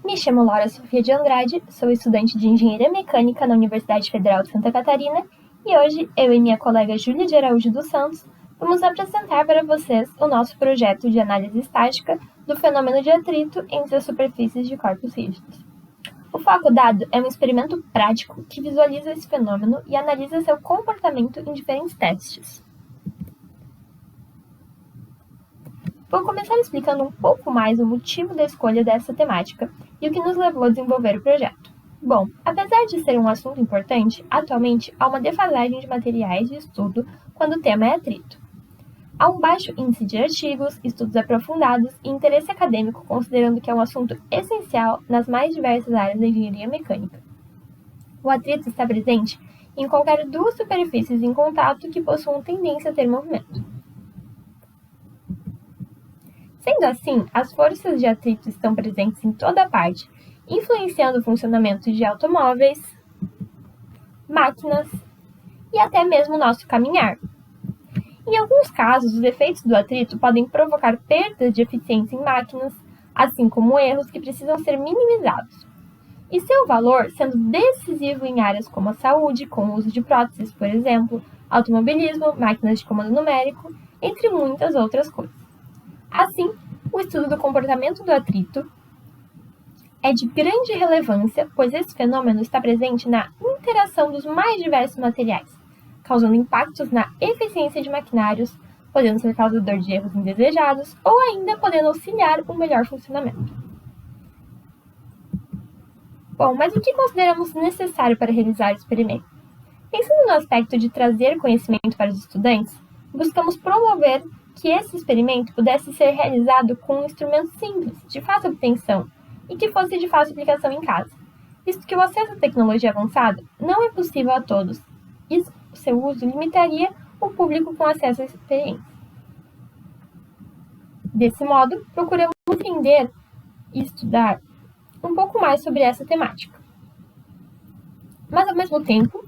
Me chamo Laura Sofia de Andrade, sou estudante de Engenharia Mecânica na Universidade Federal de Santa Catarina e hoje eu e minha colega Júlia de Araújo dos Santos vamos apresentar para vocês o nosso projeto de análise estática do fenômeno de atrito entre as superfícies de corpos rígidos. O foco dado é um experimento prático que visualiza esse fenômeno e analisa seu comportamento em diferentes testes. Vou começar explicando um pouco mais o motivo da escolha dessa temática e o que nos levou a desenvolver o projeto. Bom, apesar de ser um assunto importante, atualmente há uma defasagem de materiais de estudo quando o tema é atrito. Há um baixo índice de artigos, estudos aprofundados e interesse acadêmico considerando que é um assunto essencial nas mais diversas áreas da engenharia mecânica. O atrito está presente em qualquer duas superfícies em contato que possuam tendência a ter movimento. Sendo assim, as forças de atrito estão presentes em toda parte, influenciando o funcionamento de automóveis, máquinas e até mesmo o nosso caminhar. Em alguns casos, os efeitos do atrito podem provocar perdas de eficiência em máquinas, assim como erros que precisam ser minimizados. E seu valor sendo decisivo em áreas como a saúde, com o uso de próteses, por exemplo, automobilismo, máquinas de comando numérico, entre muitas outras coisas. Assim, o estudo do comportamento do atrito é de grande relevância, pois esse fenômeno está presente na interação dos mais diversos materiais, causando impactos na eficiência de maquinários, podendo ser causador de erros indesejados ou ainda podendo auxiliar um melhor funcionamento. Bom, mas o que consideramos necessário para realizar o experimento? Pensando no aspecto de trazer conhecimento para os estudantes, buscamos promover que esse experimento pudesse ser realizado com um instrumento simples, de fácil obtenção, e que fosse de fácil aplicação em casa, visto que o acesso à tecnologia avançada não é possível a todos, e seu uso limitaria o público com acesso à experiência. Desse modo, procuramos entender e estudar um pouco mais sobre essa temática. Mas, ao mesmo tempo,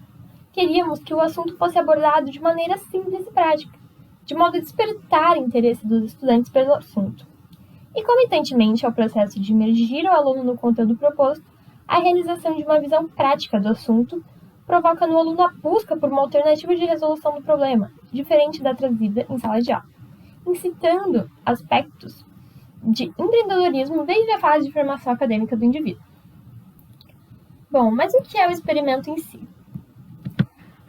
queríamos que o assunto fosse abordado de maneira simples e prática, de modo a despertar interesse dos estudantes pelo assunto. E, comitantemente ao processo de imergir o aluno no conteúdo proposto, a realização de uma visão prática do assunto provoca no aluno a busca por uma alternativa de resolução do problema, diferente da trazida em sala de aula, incitando aspectos de empreendedorismo desde a fase de formação acadêmica do indivíduo. Bom, mas o que é o experimento em si?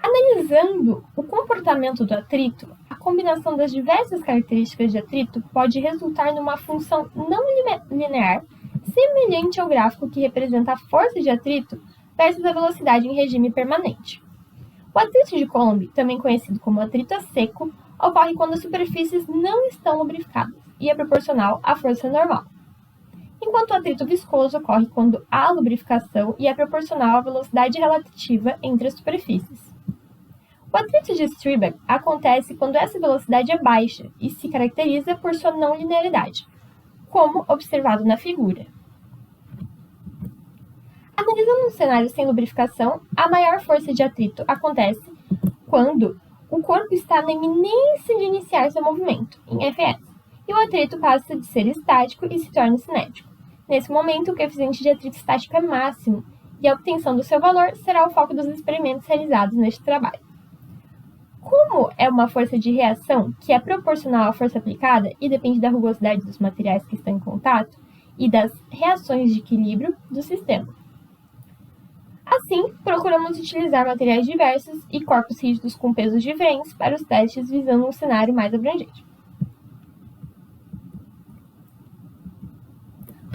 Analisando o comportamento do atrito, a combinação das diversas características de atrito pode resultar numa função não linear semelhante ao gráfico que representa a força de atrito versus a velocidade em regime permanente. O atrito de Coulomb, também conhecido como atrito a seco, ocorre quando as superfícies não estão lubrificadas e é proporcional à força normal, enquanto o atrito viscoso ocorre quando há lubrificação e é proporcional à velocidade relativa entre as superfícies. O atrito de Strebach acontece quando essa velocidade é baixa e se caracteriza por sua não linearidade, como observado na figura. Analisando um cenário sem lubrificação, a maior força de atrito acontece quando o corpo está na iminência de iniciar seu movimento, em Fs, e o atrito passa de ser estático e se torna cinético. Nesse momento, o coeficiente de atrito estático é máximo, e a obtenção do seu valor será o foco dos experimentos realizados neste trabalho. Como é uma força de reação que é proporcional à força aplicada e depende da rugosidade dos materiais que estão em contato e das reações de equilíbrio do sistema. Assim, procuramos utilizar materiais diversos e corpos rígidos com pesos diferentes para os testes visando um cenário mais abrangente.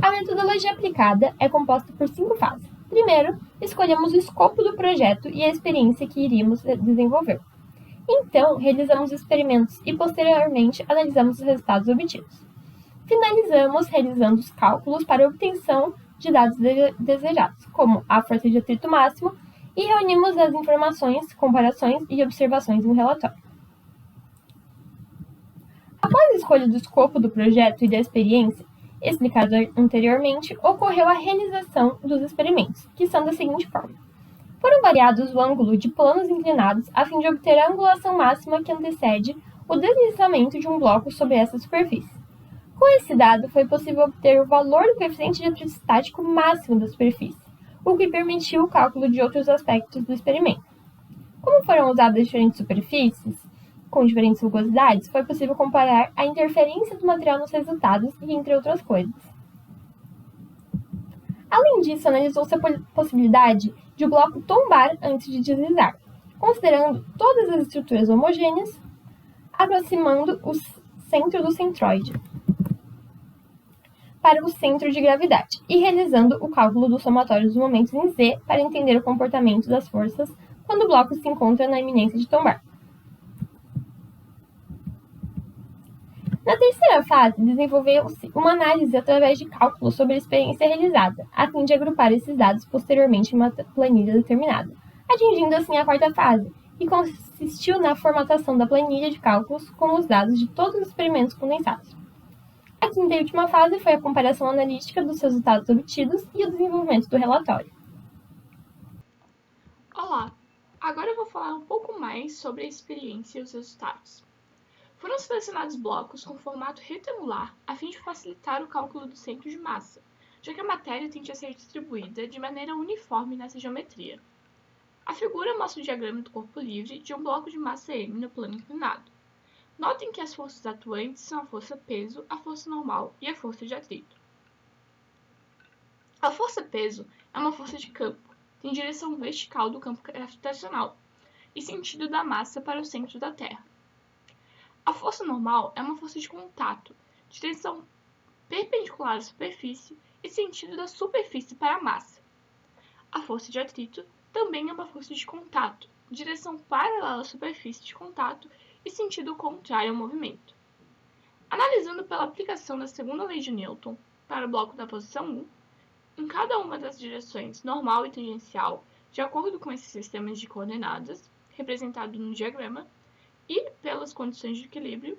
A metodologia aplicada é composta por 5 fases. Primeiro, escolhemos o escopo do projeto e a experiência que iríamos desenvolver. Então, realizamos experimentos e, posteriormente, analisamos os resultados obtidos. Finalizamos realizando os cálculos para a obtenção de dados desejados, como a força de atrito máximo, e reunimos as informações, comparações e observações em um relatório. Após a escolha do escopo do projeto e da experiência, explicado anteriormente, ocorreu a realização dos experimentos, que são da seguinte forma. Foram variados o ângulo de planos inclinados a fim de obter a angulação máxima que antecede o deslizamento de um bloco sobre essa superfície. Com esse dado, foi possível obter o valor do coeficiente de atrito estático máximo da superfície, o que permitiu o cálculo de outros aspectos do experimento. Como foram usadas diferentes superfícies, com diferentes rugosidades, foi possível comparar a interferência do material nos resultados e entre outras coisas. Além disso, analisou-se a possibilidade de o bloco tombar antes de deslizar, considerando todas as estruturas homogêneas, aproximando o centro do centroide para o centro de gravidade e realizando o cálculo do somatório dos momentos em Z para entender o comportamento das forças quando o bloco se encontra na iminência de tombar. Na terceira fase, desenvolveu-se uma análise através de cálculos sobre a experiência realizada, a fim de agrupar esses dados posteriormente em uma planilha determinada, atingindo assim a quarta fase, que consistiu na formatação da planilha de cálculos com os dados de todos os experimentos condensados. A quinta e última fase foi a comparação analítica dos resultados obtidos e o desenvolvimento do relatório. Olá! Agora eu vou falar um pouco mais sobre a experiência e os resultados. Foram selecionados blocos com formato retangular a fim de facilitar o cálculo do centro de massa, já que a matéria tende a ser distribuída de maneira uniforme nessa geometria. A figura mostra o diagrama do corpo livre de um bloco de massa M no plano inclinado. Notem que as forças atuantes são a força-peso, a força normal e a força de atrito. A força-peso é uma força de campo, tem direção vertical do campo gravitacional e sentido da massa para o centro da Terra. A força normal é uma força de contato, direção perpendicular à superfície e sentido da superfície para a massa. A força de atrito também é uma força de contato, direção paralela à superfície de contato e sentido contrário ao movimento. Analisando pela aplicação da segunda lei de Newton para o bloco da posição 1, em cada uma das direções normal e tangencial, de acordo com esses sistemas de coordenadas, representado no diagrama, e pelas condições de equilíbrio,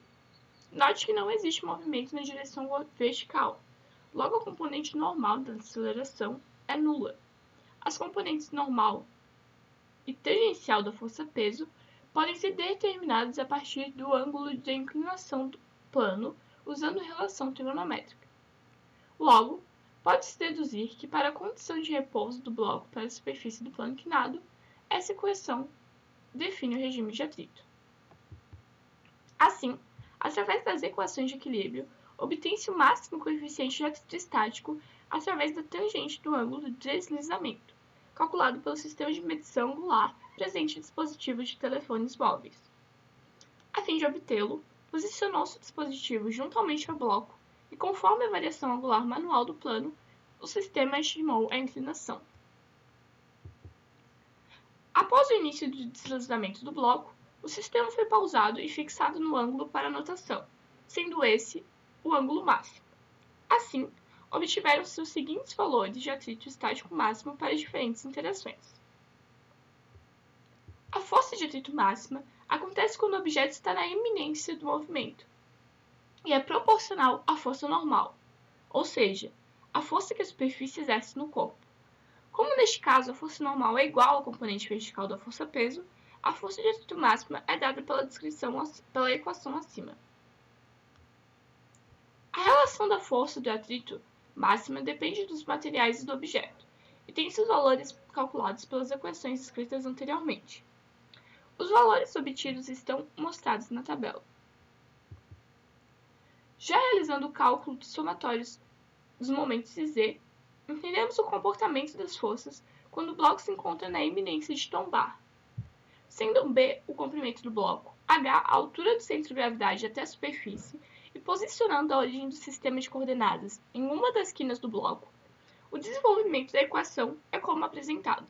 note que não existe movimento na direção vertical. Logo, a componente normal da aceleração é nula. As componentes normal e tangencial da força-peso podem ser determinadas a partir do ângulo de inclinação do plano usando relação trigonométrica. Logo, pode-se deduzir que para a condição de repouso do bloco para a superfície do plano inclinado, essa equação define o regime de atrito. Assim, através das equações de equilíbrio, obtém-se o máximo coeficiente de atrito estático através da tangente do ângulo de deslizamento, calculado pelo sistema de medição angular presente em dispositivos de telefones móveis. A fim de obtê-lo, posicionou-se o dispositivo juntamente ao bloco e, conforme a variação angular manual do plano, o sistema estimou a inclinação. Após o início do deslizamento do bloco, o sistema foi pausado e fixado no ângulo para anotação, sendo esse o ângulo máximo. Assim, obtiveram-se os seguintes valores de atrito estático máximo para as diferentes interações. A força de atrito máxima acontece quando o objeto está na iminência do movimento e é proporcional à força normal, ou seja, a força que a superfície exerce no corpo. Como neste caso a força normal é igual ao componente vertical da força-peso, a força de atrito máxima é dada pela equação acima. A relação da força de atrito máxima depende dos materiais e do objeto, e tem seus valores calculados pelas equações escritas anteriormente. Os valores obtidos estão mostrados na tabela. Já realizando o cálculo dos somatórios dos momentos em Z, entendemos o comportamento das forças quando o bloco se encontra na iminência de tombar. Sendo B o comprimento do bloco, H a altura do centro de gravidade até a superfície e posicionando a origem do sistema de coordenadas em uma das quinas do bloco, o desenvolvimento da equação é como apresentado.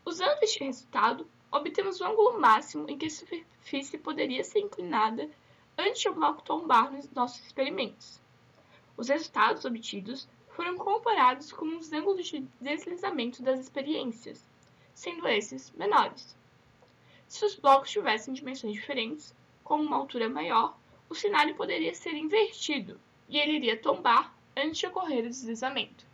Usando este resultado, obtemos o ângulo máximo em que a superfície poderia ser inclinada antes de o bloco tombar nos nossos experimentos. Os resultados obtidos foram comparados com os ângulos de deslizamento das experiências, sendo esses menores. Se os blocos tivessem dimensões diferentes, com uma altura maior, o cenário poderia ser invertido e ele iria tombar antes de ocorrer o deslizamento.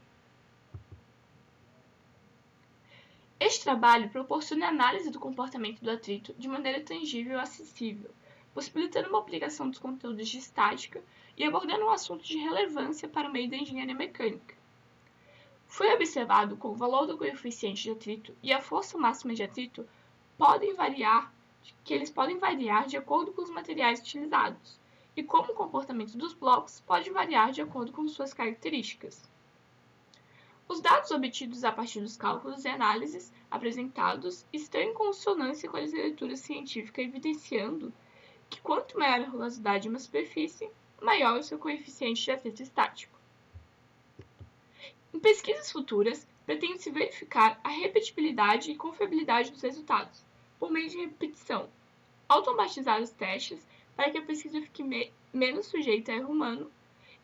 Este trabalho proporciona a análise do comportamento do atrito de maneira tangível e acessível, possibilitando uma aplicação dos conteúdos de estática e abordando um assunto de relevância para o meio da engenharia mecânica. Foi observado que o valor do coeficiente de atrito e a força máxima de atrito podem variar de acordo com os materiais utilizados, e como o comportamento dos blocos pode variar de acordo com suas características. Os dados obtidos a partir dos cálculos e análises apresentados estão em consonância com a literatura científica, evidenciando que quanto maior a rugosidade de uma superfície, maior o seu coeficiente de atrito estático. Em pesquisas futuras, pretende-se verificar a repetibilidade e confiabilidade dos resultados, por meio de repetição, automatizar os testes para que a pesquisa fique menos sujeita a erro humano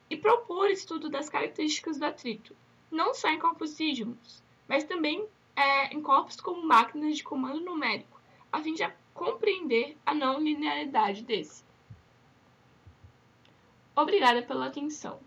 e propor estudo das características do atrito, não só em corpos rígidos, mas também em corpos como máquinas de comando numérico, a fim de compreender a não linearidade desse. Obrigada pela atenção.